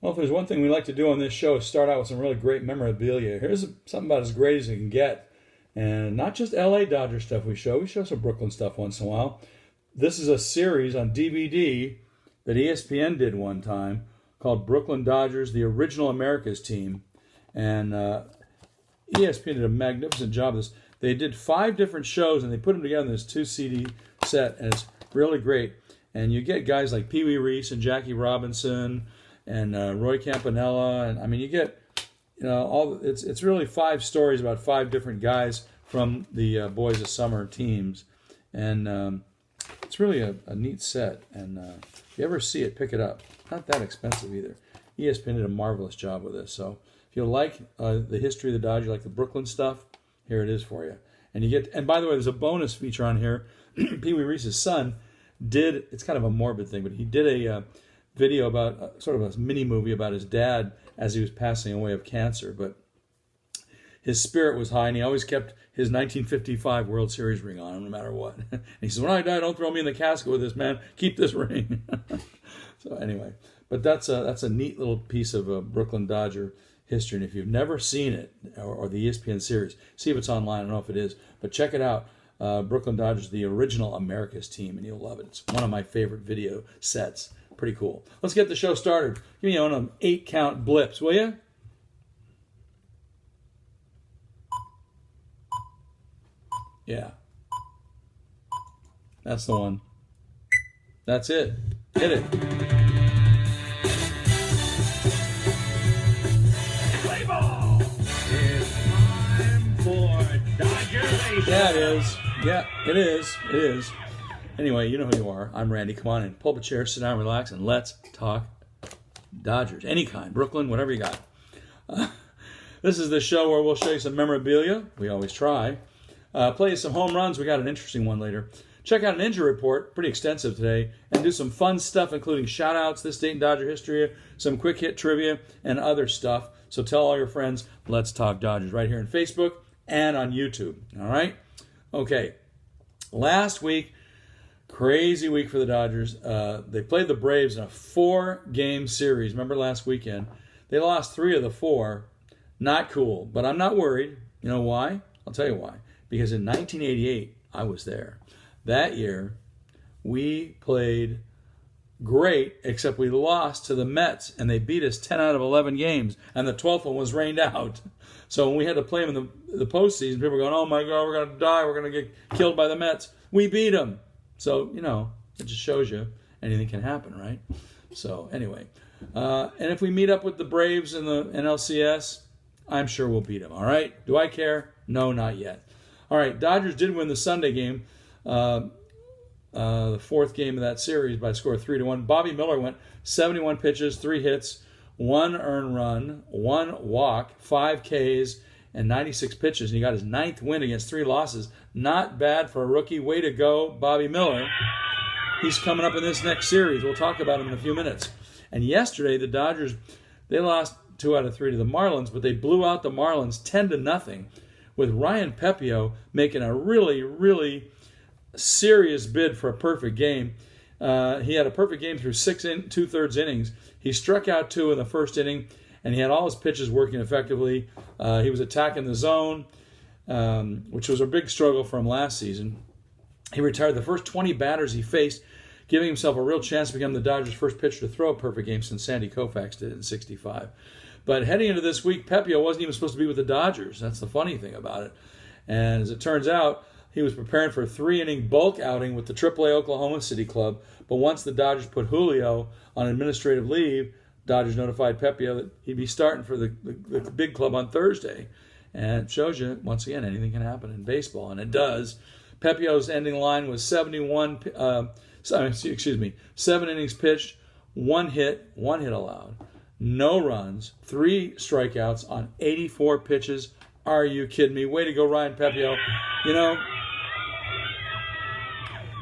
Well, if there's one thing we like to do on this show is start out with some really great memorabilia. Here's something about as great as you can get. And not just LA Dodger stuff we show some Brooklyn stuff once in a while. This is a series on DVD that ESPN did one time called Brooklyn Dodgers, the Original America's Team. And ESPN did a magnificent job of this. They did 5 different shows and they put them together in this 2 CD set, and it's really great. And you get guys like Pee Wee Reese and Jackie Robinson and Roy Campanella, and I mean, you get, all. It's really 5 stories about 5 different guys from the Boys of Summer teams, and it's really a neat set. And if you ever see it, pick it up. Not that expensive either. ESPN did a marvelous job with this. So if you like the history of the Dodgers, you like the Brooklyn stuff, here it is for you. And by the way, there's a bonus feature on here. Pee Wee Reese's son did. It's kind of a morbid thing, but he did a video about sort of a mini movie about his dad as he was passing away of cancer. But his spirit was high, and he always kept his 1955 World Series ring on him, no matter what. And he says, "When I die, don't throw me in the casket with this, man. Keep this ring." So anyway, but that's a neat little piece of Brooklyn Dodger history. And if you've never seen it, or the ESPN series, see if it's online. I don't know if it is, but check it out. Brooklyn Dodgers, the Original America's Team, and you'll love it. It's one of my favorite video sets. Pretty cool. Let's get the show started. Give me on 8 count blips, will you? Yeah. That's the one. That's it. Hit it. Play ball. It's time for Dodger Nation. Yeah, it is. Yeah, it is. It is. Anyway, you know who you are. I'm Randy. Come on in. Pull up a chair, sit down, relax, and let's talk Dodgers. Any kind. Brooklyn, whatever you got. This is the show where we'll show you some memorabilia. We always try. Play you some home runs. We got an interesting one later. Check out an injury report, pretty extensive today, and do some fun stuff, including shout-outs, this date in Dodger history, some quick hit trivia, and other stuff. So tell all your friends, let's talk Dodgers, right here on Facebook and on YouTube. All right? Okay. Last week, crazy week for the Dodgers. They played the Braves in a 4-game series. Remember last weekend? They lost 3 of the 4. Not cool, but I'm not worried. You know why? I'll tell you why. Because in 1988, I was there. That year, we played great, except we lost to the Mets, and they beat us 10 out of 11 games, and the 12th one was rained out. So when we had to play them in the postseason, people were going, "Oh my God, we're going to die. We're going to get killed by the Mets." We beat them. So, it just shows you anything can happen, right? So anyway, and if we meet up with the Braves in the NLCS, I'm sure we'll beat them, all right? Do I care? No, not yet. All right, Dodgers did win the Sunday game, the 4th game of that series by a score of 3-1. Bobby Miller went 71 pitches, 3 hits, 1 earned run, 1 walk, 5 Ks, and 96 pitches. And he got his 9th win against 3 losses. Not bad for a rookie. Way to go, Bobby Miller. He's coming up in this next series. We'll talk about him in a few minutes. And yesterday, the Dodgers, they lost 2 out of 3 to the Marlins, but they blew out the Marlins 10-0 with Ryan Pepiot making a really, really serious bid for a perfect game. He had a perfect game through 6 2/3 innings. He struck out 2 in the first inning, and he had all his pitches working effectively. He was attacking the zone, which was a big struggle for him last season. He retired the first 20 batters he faced, giving himself a real chance to become the Dodgers' first pitcher to throw a perfect game since Sandy Koufax did it in '65. But heading into this week, Pepiot wasn't even supposed to be with the Dodgers. That's the funny thing about it. And as it turns out, he was preparing for a 3-inning bulk outing with the AAA Oklahoma City club. But once the Dodgers put Julio on administrative leave, Dodgers notified Pepiot that he'd be starting for the big club on Thursday. And it shows you, once again, anything can happen in baseball. And it does. Pepiot's ending line was 7 innings pitched, 1 hit allowed. No runs, 3 strikeouts on 84 pitches. Are you kidding me? Way to go, Ryan Pepiot.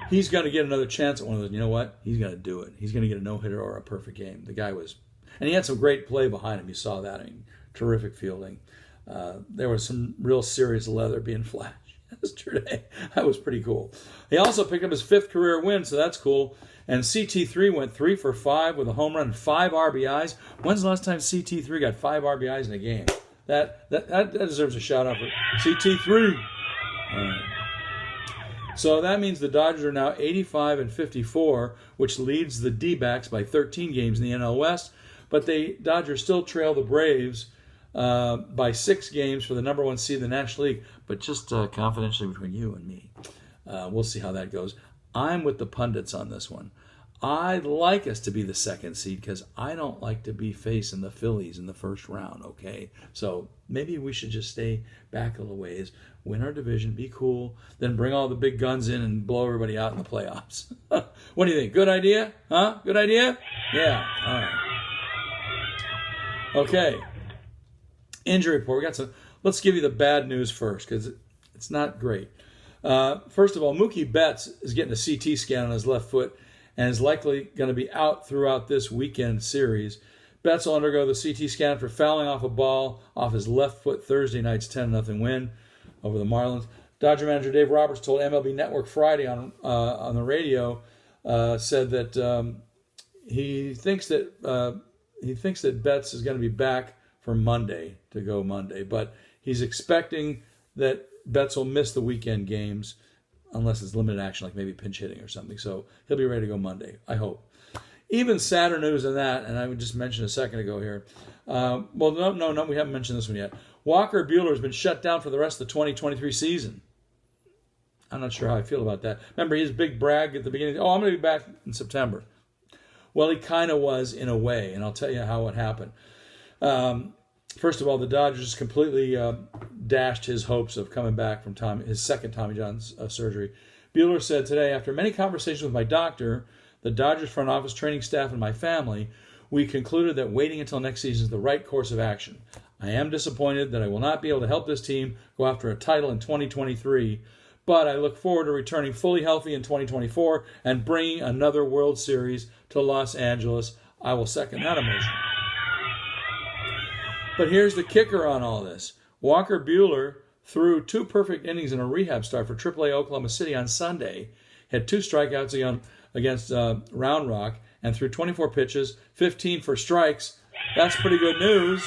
He's going to get another chance at one of those. You know what? He's going to do it. He's going to get a no-hitter or a perfect game. The guy was... And he had some great play behind him. You saw that. I mean, terrific fielding. There was some real serious leather being flashed yesterday. That was pretty cool. He also picked up his 5th career win, so that's cool. And CT3 went 3 for 5 with a home run and 5 RBIs. When's the last time CT3 got 5 RBIs in a game? That deserves a shout out for CT3. All right. So that means the Dodgers are now 85 and 54, which leads the D-backs by 13 games in the NL West. But the Dodgers still trail the Braves by 6 games for the number 1 seed in the National League. But just confidentially between you and me, we'll see how that goes. I'm with the pundits on this one. I'd like us to be the 2nd seed because I don't like to be facing the Phillies in the first round, okay? So maybe we should just stay back a little ways, win our division, be cool, then bring all the big guns in and blow everybody out in the playoffs. What do you think? Good idea? Huh? Good idea? Yeah. All right. Okay. Injury report. We got some. Let's give you the bad news first because it's not great. First of all, Mookie Betts is getting a CT scan on his left foot and is likely going to be out throughout this weekend series. Betts will undergo the CT scan after fouling off a ball off his left foot Thursday night's 10-0 win over the Marlins. Dodger manager Dave Roberts told MLB Network Friday on the radio, said that he thinks that Betts is going to be back for Monday, but he's expecting that Betts will miss the weekend games unless it's limited action, like maybe pinch hitting or something. So he'll be ready to go Monday, I hope. Even sadder news than that, and I would just mention a second ago here. No, we haven't mentioned this one yet. Walker Buehler has been shut down for the rest of the 2023 season. I'm not sure how I feel about that. Remember his big brag at the beginning, I'm going to be back in September. Well, he kind of was in a way, and I'll tell you how it happened. First of all, the Dodgers completely dashed his hopes of coming back from his second Tommy John surgery. Buehler said today, after many conversations with my doctor, the Dodgers front office, training staff, and my family, we concluded that waiting until next season is the right course of action. I am disappointed that I will not be able to help this team go after a title in 2023, but I look forward to returning fully healthy in 2024 and bringing another World Series to Los Angeles. I will second that emotion. But here's the kicker on all this. Walker Buehler threw 2 perfect innings in a rehab start for AAA Oklahoma City on Sunday, had 2 strikeouts against Round Rock, and threw 24 pitches, 15 for strikes. That's pretty good news.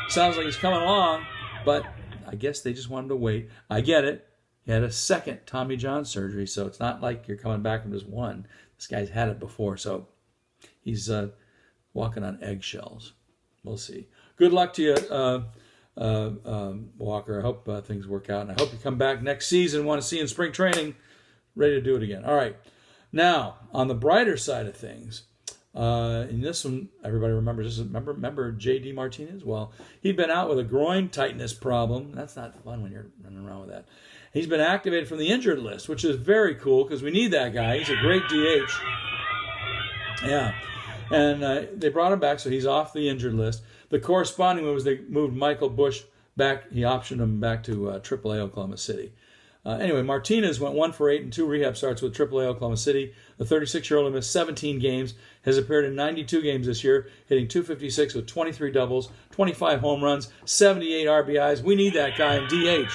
Sounds like he's coming along, but I guess they just wanted to wait. I get it. He had a second Tommy John surgery, so it's not like you're coming back from just one. This guy's had it before, so he's walking on eggshells. We'll see. Good luck to you, Walker. I hope things work out, and I hope you come back next season. Want to see you in spring training, ready to do it again. All right. Now, on the brighter side of things, in this one, everybody remembers this. Remember J.D. Martinez? Well, he'd been out with a groin tightness problem. That's not fun when you're running around with that. He's been activated from the injured list, which is very cool because we need that guy. He's a great DH. Yeah. And they brought him back, so he's off the injured list. The corresponding move was they moved Michael Busch back. He optioned him back to AAA Oklahoma City. Anyway, Martinez went 1 for 8 in 2 rehab starts with AAA Oklahoma City. The 36-year-old who missed 17 games, has appeared in 92 games this year, hitting .256 with 23 doubles, 25 home runs, 78 RBIs. We need that guy in DH.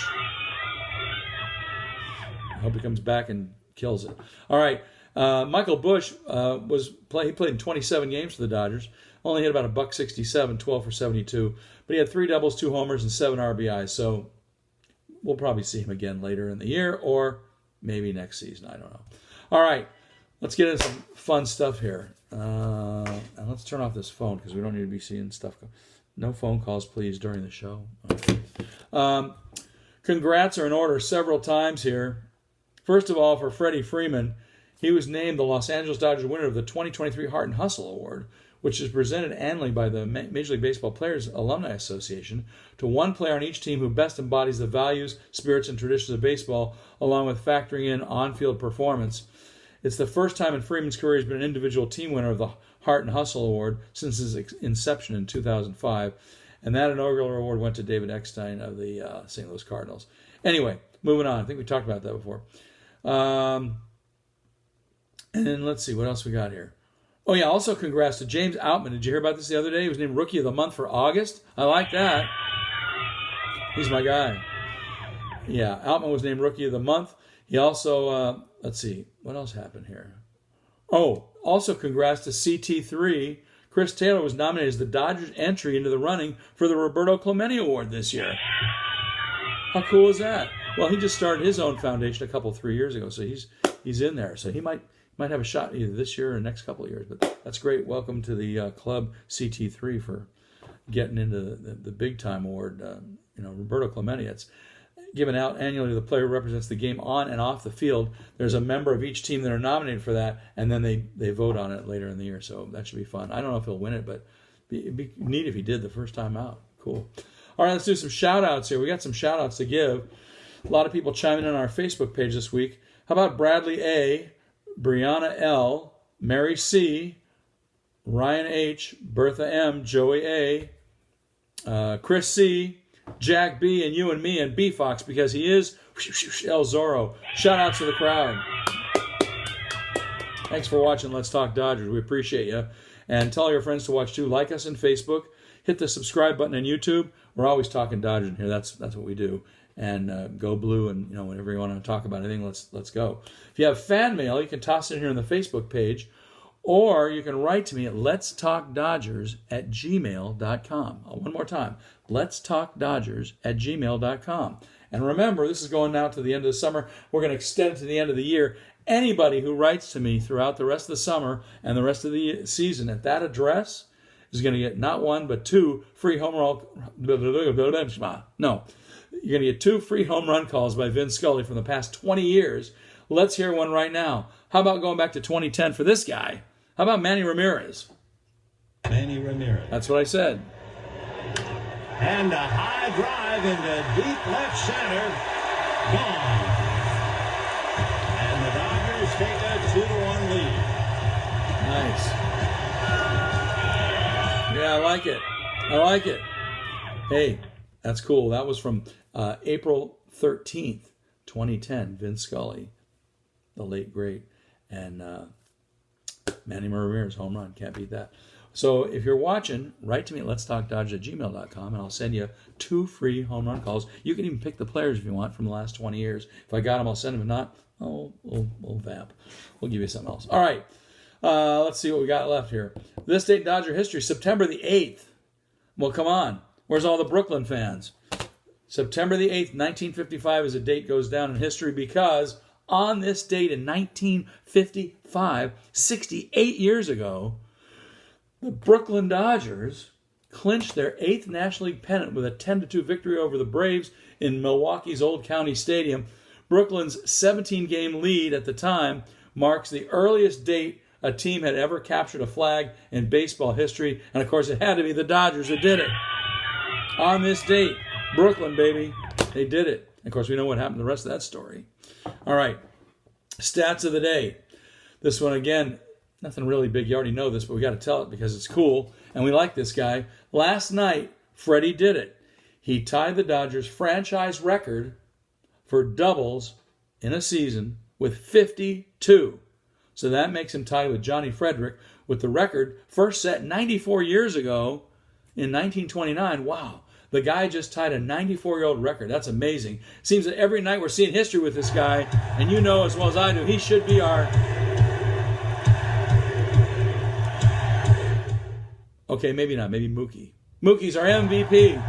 I hope he comes back and kills it. All right, Michael Busch he played in 27 games for the Dodgers. Only hit about $167, 12 for 72, but he had 3 doubles, 2 homers, and 7 RBIs. So we'll probably see him again later in the year or maybe next season. I don't know. All right, let's get into some fun stuff here. And let's turn off this phone because we don't need to be seeing stuff. No phone calls, please, during the show. Okay. Congrats are in order several times here. First of all, for Freddie Freeman, he was named the Los Angeles Dodgers winner of the 2023 Heart and Hustle Award, which is presented annually by the Major League Baseball Players Alumni Association to one player on each team who best embodies the values, spirits, and traditions of baseball, along with factoring in on-field performance. It's the first time in Freeman's career he's been an individual team winner of the Heart and Hustle Award since his inception in 2005, and that inaugural award went to David Eckstein of the St. Louis Cardinals. Anyway, moving on. I think we talked about that before. And let's see, what else we got here? Oh, yeah, also congrats to James Outman. Did you hear about this the other day? He was named Rookie of the Month for August. I like that. He's my guy. Yeah, Outman was named Rookie of the Month. He also, let's see, what else happened here? Oh, also congrats to CT3. Chris Taylor was nominated as the Dodgers' entry into the running for the Roberto Clemente Award this year. How cool is that? Well, he just started his own foundation 3 years ago, so he's in there. So he might have a shot either this year or next couple of years. But that's great. Welcome to the club, CT3, for getting into the big time award. Roberto Clemente. It's given out annually to the player who represents the game on and off the field. There's a member of each team that are nominated for that, and then they vote on it later in the year. So that should be fun. I don't know if he'll win it, but it'd be neat if he did the first time out. Cool. All right, let's do some shout-outs here. We got some shout-outs to give. A lot of people chiming in on our Facebook page this week. How about Bradley A., Brianna L., Mary C., Ryan H., Bertha M., Joey A., Chris C., Jack B, and you and me and B Fox, because he is El Zorro. Shout out to the crowd. Thanks for watching Let's Talk Dodgers. We appreciate you. And tell your friends to watch too. Like us on Facebook. Hit the subscribe button on YouTube. We're always talking Dodgers in here. That's what we do. And go blue, and whenever you want to talk about anything, let's go. If you have fan mail, you can toss it in here on the Facebook page, or you can write to me at letstalkdodgers@gmail.com. One more time, letstalkdodgers@gmail.com. And remember, this is going out to the end of the summer. We're going to extend it to the end of the year. Anybody who writes to me throughout the rest of the summer and the rest of the season at that address is going to get not one, but 2 free home run. No. You're going to get 2 free home run calls by Vin Scully from the past 20 years. Let's hear one right now. How about going back to 2010 for this guy? How about Manny Ramirez? Manny Ramirez. That's what I said. And a high drive into deep left center. Gone. And the Dodgers take a 2-1 lead. Nice. Yeah, I like it. Hey, that's cool. That was from April 13th, 2010. Vin Scully, the late, great. And Manny Ramirez, home run. Can't beat that. So if you're watching, write to me at letstalkdodgers@gmail.com, and I'll send you 2 free home run calls. You can even pick the players if you want from the last 20 years. If I got them, I'll send them. If not, we'll vamp. We'll give you something else. All right. Let's see what we got left here. This date in Dodger history, September the 8th. Well, come on. Where's all the Brooklyn fans? September the 8th, 1955 is a date goes down in history because on this date in 1955, 68 years ago, the Brooklyn Dodgers clinched their 8th National League pennant with a 10-2 victory over the Braves in Milwaukee's Old County Stadium. Brooklyn's 17-game lead at the time marks the earliest date a team had ever captured a flag in baseball history. And, of course, it had to be the Dodgers that did it. On this date, Brooklyn, baby, they did it. And, of course, we know what happened to the rest of that story. All right, stats of the day. This one, again, nothing really big. You already know this, but we got to tell it because it's cool. And we like this guy. Last night, Freddie did it. He tied the Dodgers' franchise record for doubles in a season with 52. So that makes him tied with Johnny Frederick with the record first set 94 years ago in 1929. Wow. The guy just tied a 94-year-old record. That's amazing. Seems that every night we're seeing history with this guy, and you know as well as I do, he should be our... Okay, maybe not. Maybe Mookie. Mookie's our MVP.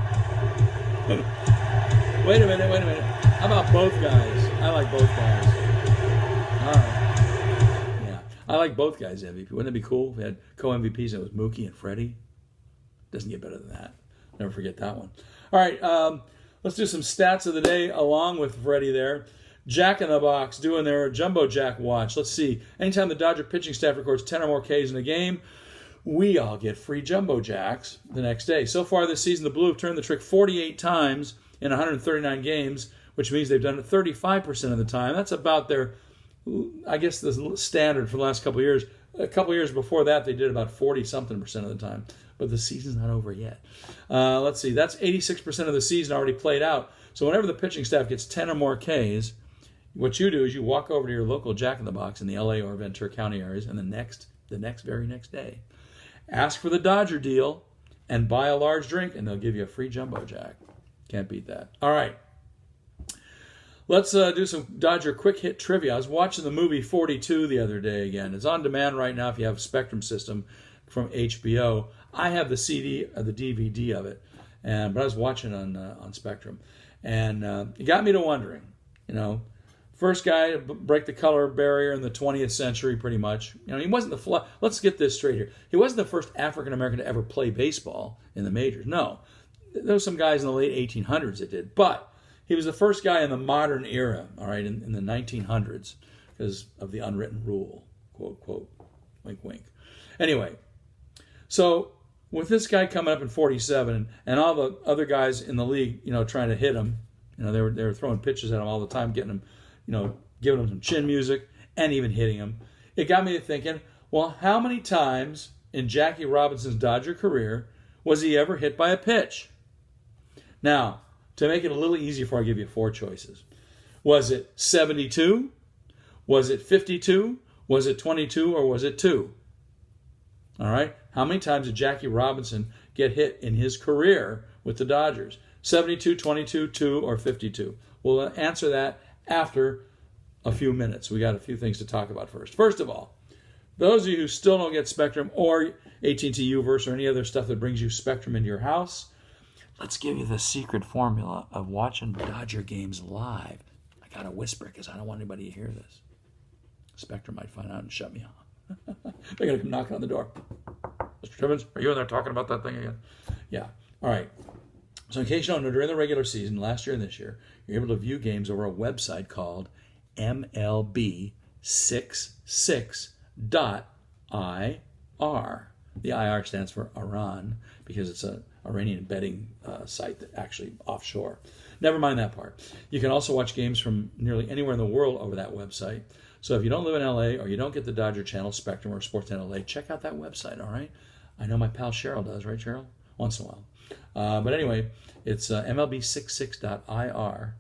Wait a minute. How about both guys? I like both guys. All right. Yeah, I like both guys MVP. Wouldn't that be cool if we had co-MVPs and it was Mookie and Freddie? Doesn't get better than that. Never forget that one. All right, let's do some stats of the day along with Freddie there. Jack in the Box doing their Jumbo Jack watch. Let's see. Anytime the Dodger pitching staff records 10 or more Ks in a game, we all get free Jumbo Jacks the next day. So far this season, the Blue have turned the trick 48 times in 139 games, which means they've done it 35% of the time. That's about their, I guess, the standard for the last couple of years. A couple of years before that, they did about 40-something% of the time. But the season's not over yet. Let's see. That's 86% of the season already played out. So whenever the pitching staff gets 10 or more Ks, what you do is you walk over to your local Jack in the Box in the LA or Ventura County areas, and the very next day, ask for the Dodger deal and buy a large drink, and they'll give you a free Jumbo Jack. Can't beat that. All right. Let's do some Dodger quick hit trivia. I was watching the movie 42 the other day again. It's on demand right now if you have a Spectrum system from HBO. I have the CD, the DVD of it, but I was watching on Spectrum, and it got me to wondering. First guy to break the color barrier in the 20th century, pretty much. He wasn't let's get this straight here. He wasn't the first African American to ever play baseball in the majors. No, there were some guys in the late 1800s that did, but he was the first guy in the modern era, all right, in the 1900s, because of the unwritten rule, quote, quote, wink, wink. Anyway, so with this guy coming up in 47 and all the other guys in the league, trying to hit him, they were throwing pitches at him all the time, getting him, giving him some chin music and even hitting him. It got me to thinking, well, how many times in Jackie Robinson's Dodger career was he ever hit by a pitch? Now, to make it a little easier for I give you 4 choices. Was it 72? Was it 52? Was it 22? Or was it 2? All right. How many times did Jackie Robinson get hit in his career with the Dodgers? 72, 22, 2, or 52? We'll answer that after a few minutes. We got a few things to talk about first. First of all, those of you who still don't get Spectrum or AT&T UVerse or any other stuff that brings you Spectrum into your house, let's give you the secret formula of watching Dodger games live. I got to whisper because I don't want anybody to hear this. Spectrum might find out and shut me off. They're going to come knocking on the door. Mr. Timmons, are you in there talking about that thing again? Yeah. All right. So in case you don't know, during the regular season, last year and this year, you're able to view games over a website called MLB66.IR. The IR stands for Iran because it's an Iranian betting site that actually offshore. Never mind that part. You can also watch games from nearly anywhere in the world over that website. So if you don't live in LA or you don't get the Dodger Channel, Spectrum, or Sportsnet LA, check out that website, all right? I know my pal Cheryl does, right, Cheryl? Once in a while. But anyway, it's MLB66.IR,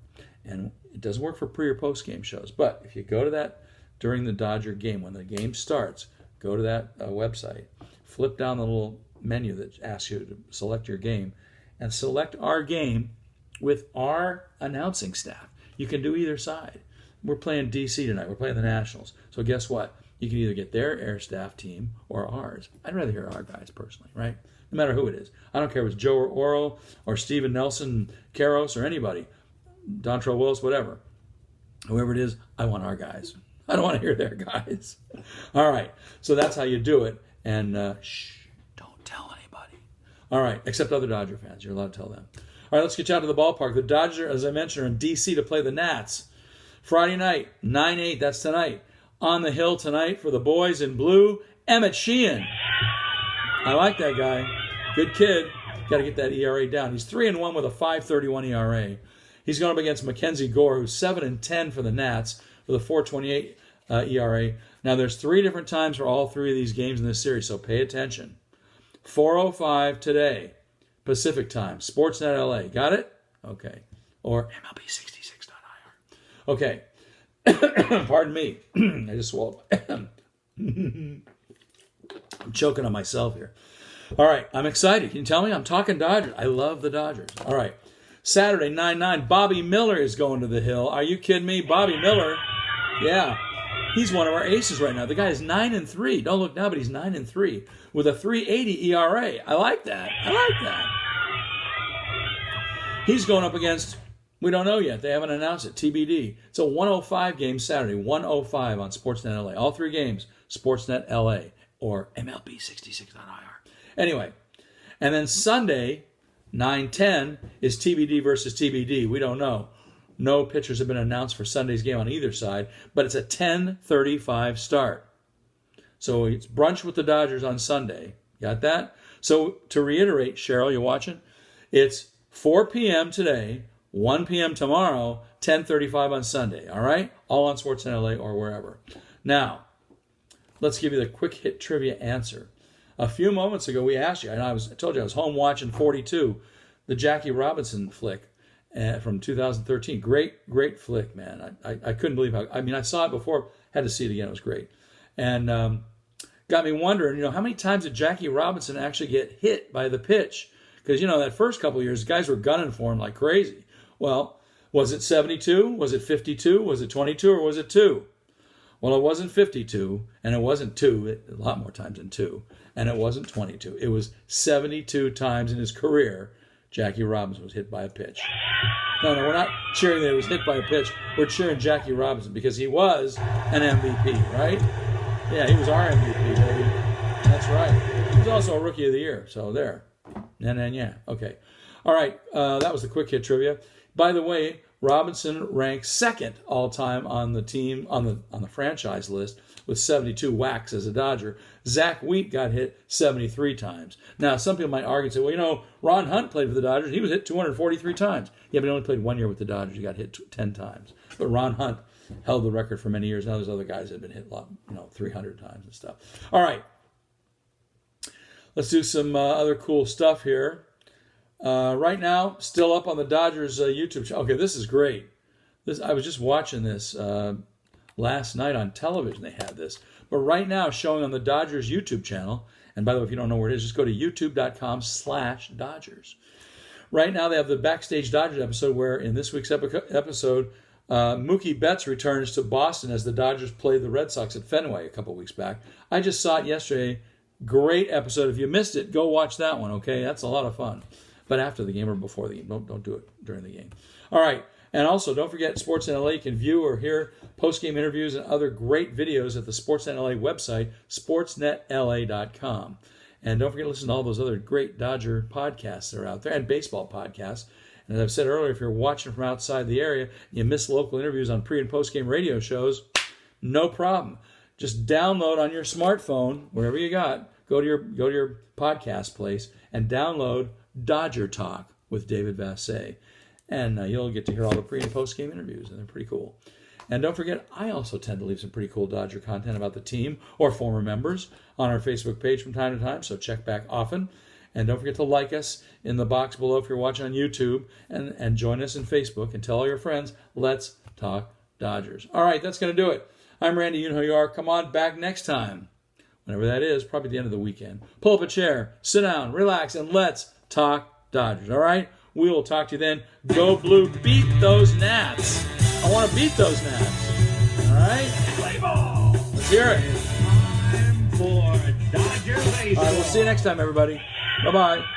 and it doesn't work for pre or post game shows. But if you go to that during the Dodger game, when the game starts, go to that website, flip down the little menu that asks you to select your game, and select our game with our announcing staff. You can do either side. We're playing DC tonight. We're playing the Nationals. So guess what? You can either get their air staff team or ours. I'd rather hear our guys personally, right? No matter who it is. I don't care if it's Joe Oro or Steven Nelson, Karros, or anybody. Dontrell Willis, whatever. Whoever it is, I want our guys. I don't want to hear their guys. All right. So that's how you do it. And don't tell anybody. All right. Except other Dodger fans. You're allowed to tell them. All right. Let's get you out to the ballpark. The Dodgers, as I mentioned, are in D.C. to play the Nats. Friday night, 9/8, that's tonight. On the hill tonight for the boys in blue, Emmett Sheehan. I like that guy. Good kid. Got to get that ERA down. He's 3-1 with a 5.31 ERA. He's going up against Mackenzie Gore, who's 7-10 for the Nats with a 4.28 ERA. Now, there's 3 different times for all 3 of these games in this series, so pay attention. 4:05 today, Pacific time, Sportsnet LA. Got it? Okay. Or MLB66.IR. Okay. Pardon me. I just swallowed. I'm choking on myself here. All right. I'm excited. Can you tell me? I'm talking Dodgers. I love the Dodgers. All right. Saturday, 9/9. Bobby Miller is going to the hill. Are you kidding me? Bobby Miller. Yeah. He's one of our aces right now. The guy is 9-3. Don't look now, but he's 9-3 with a 3.80 ERA. I like that. He's going up against, we don't know yet. They haven't announced it. TBD. It's a 1:05 game Saturday. 1:05 on Sportsnet LA. All 3 games, Sportsnet LA or MLB66.IR. Anyway, and then Sunday, 9/10 is TBD versus TBD. We don't know. No pitchers have been announced for Sunday's game on either side, but it's a 10:35 start. So it's brunch with the Dodgers on Sunday. Got that? So to reiterate, Cheryl, you watching? It's 4 p.m. today, 1 p.m. tomorrow, 10:35 on Sunday. All right? All on Sportsnet LA or wherever. Now, let's give you the quick hit trivia answer. A few moments ago, we asked you, and I told you I was home watching 42, the Jackie Robinson flick from 2013. Great flick, man. I couldn't believe how, I saw it before, had to see it again. It was great. And got me wondering, how many times did Jackie Robinson actually get hit by the pitch? Because, that first couple of years, guys were gunning for him like crazy. Well, Was it 72? Was it 52? Was it 22? Or was it 2? Well, it wasn't 52, and it wasn't 2, a lot more times than 2, and it wasn't 22. It was 72 times in his career Jackie Robinson was hit by a pitch. No, we're not cheering that he was hit by a pitch. We're cheering Jackie Robinson because he was an MVP, right? Yeah, he was our MVP, baby. That's right. He was also a Rookie of the Year, so there. And yeah, okay. All right, that was the quick hit trivia. By the way, Robinson ranks second all time on the team on the franchise list with 72 whacks as a Dodger. Zach Wheat got hit 73 times. Now, some people might argue and say, well, Ron Hunt played for the Dodgers. He was hit 243 times. Yeah, but he only played 1 year with the Dodgers. He got hit 10 times. But Ron Hunt held the record for many years. Now there's other guys that have been hit a lot, 300 times and stuff. All right. Let's do some other cool stuff here. Right now, still up on the Dodgers YouTube channel. Okay, this is great. I was just watching this last night on television. They had this. But right now, showing on the Dodgers YouTube channel, and by the way, if you don't know where it is, just go to youtube.com/Dodgers. Right now, they have the Backstage Dodgers episode where in this week's episode, Mookie Betts returns to Boston as the Dodgers played the Red Sox at Fenway a couple weeks back. I just saw it yesterday. Great episode. If you missed it, go watch that one, okay? That's a lot of fun. But after the game or before the game. Don't do it during the game. All right. And also, don't forget, Sportsnet LA. You can view or hear post-game interviews and other great videos at the Sportsnet LA website, sportsnetla.com. And don't forget to listen to all those other great Dodger podcasts that are out there and baseball podcasts. And as I've said earlier, if you're watching from outside the area, you miss local interviews on pre- and post-game radio shows, no problem. Just download on your smartphone, wherever you got, go to your podcast place and download Dodger Talk with David Vassay. And you'll get to hear all the pre- and post-game interviews, and they're pretty cool. And don't forget, I also tend to leave some pretty cool Dodger content about the team or former members on our Facebook page from time to time, so check back often. And don't forget to like us in the box below if you're watching on YouTube, and join us in Facebook, and tell all your friends, let's talk Dodgers. All right, that's going to do it. I'm Randy, you know who you are. Come on back next time, whenever that is, probably the end of the weekend. Pull up a chair, sit down, relax, and let's talk Dodgers, all right? We will talk to you then. Go Blue, beat those Nats. I want to beat those Nats. All right? Play ball. Let's hear it. Time for Dodger baseball. All right, we'll see you next time, everybody. Bye-bye.